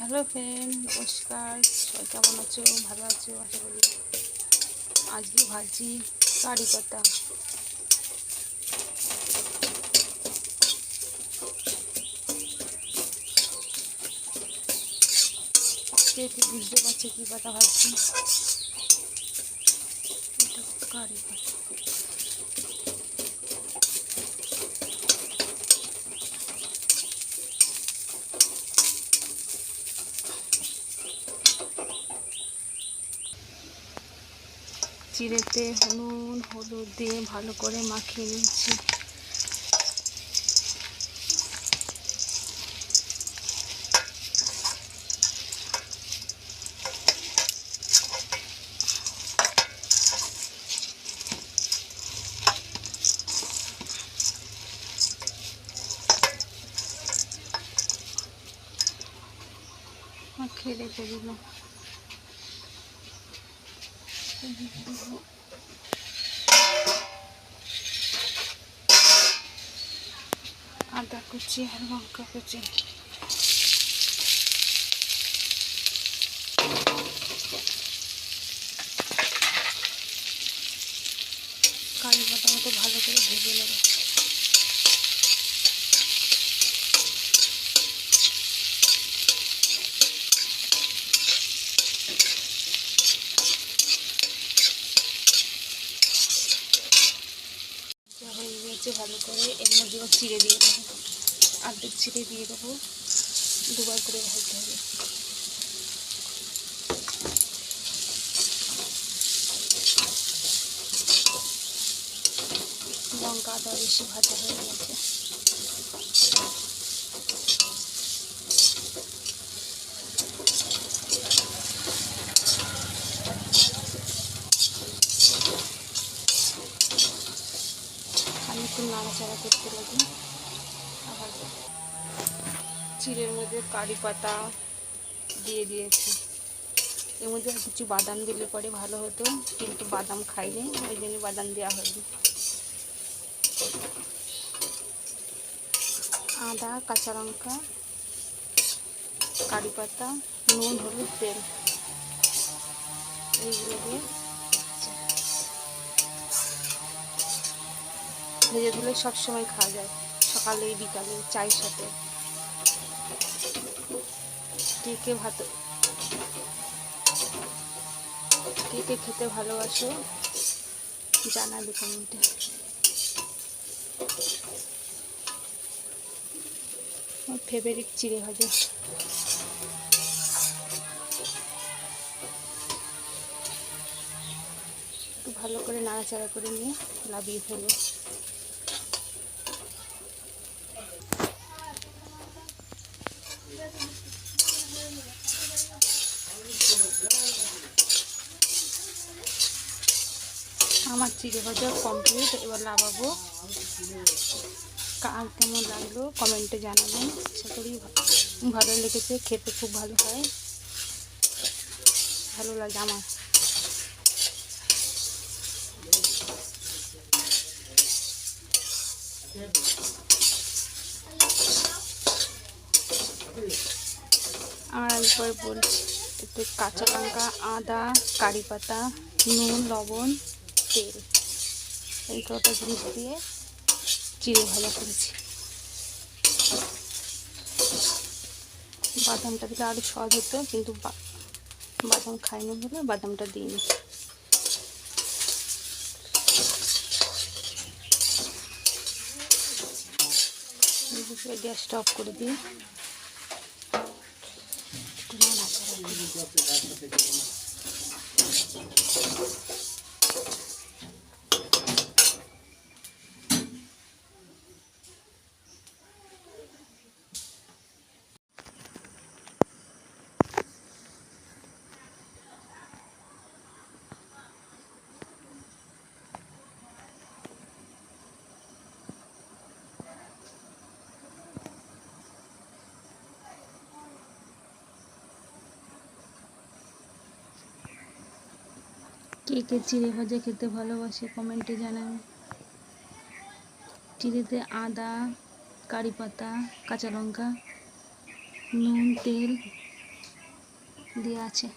Hello friend, নমস্কার। সবাই কেমন আছো? ভালো আছো আশা করি। আজকে ভাজি কারি পাতা। কে কি বুঝতে পারছে কী পাতা ভাজছি? এটা কারি পাতা। চিড়েতে হলুদ দিয়ে ভালো করে মাখিয়ে নিচ্ছি। মাখিয়ে রেখে দিলাম। আদা কুচি আর লঙ্কা কুচি। কারি পাতা মতো ভালো করে ভেজে নেব। হয়ে গেছে ভালো করে। এর মধ্যে চিড়ে দিয়ে দেবো, অর্ধেক চিড়ে দিয়ে দেবো। দুবার করে ভাজতে হবে। লঙ্কা আদা বেশি ভাজা হয়ে গেছে। আমি একটু নাড়াচাড়া করতে লাগি। আবার চিড়ের মধ্যে কারি পাতা দিয়ে দিয়েছি। এর মধ্যে কিছু বাদাম দিলে পরে ভালো হতো, কিন্তু বাদাম খাইনি, ওই জন্য বাদাম দেওয়া হয়নি। আদা, কাঁচা লঙ্কা, কারি পাতা, নুন, হলুদ, তেল, এইগুলো দিয়ে ভেজে দিলে সবসময় খাওয়া যায়, সকালে বিকালে চায়ের সাথে। কে খেতে ভালোবাসো জানাবে কমেন্টে। আমার ফেভারিট চিড়ে ভাজা। একটু ভালো করে নাড়াচাড়া করে নিয়ে লাবিয়ে ফেলবো। আমার চিড়ে ভাজা কমপ্লিট। এবার লাগাবো। কার কেমন লাগলো কমেন্টে জানাবেন। আশা করি ভালো লেগেছে। খেতে খুব ভালো হয়, ভালো লাগে আমার। আর একবার বলছি, একটু কাঁচা লঙ্কা, আদা, কারি পাতা, নুন, লবণ, তেল, এই কটা জিনিস দিয়ে চিড়ে ভাজা করেছি। বাদামটা দিলে আরও স্বাদ হতো, কিন্তু বাদাম খাইনি বলে বাদামটা দিইনি। গ্যাসটা অফ করে দিই। কে চিড়ে ভাজা খেতে ভালোবাসে কমেন্টে জানাবে। চিড়েতে আদা, কারি পাতা, কাঁচা লঙ্কা, নুন, তেল দেওয়া আছে।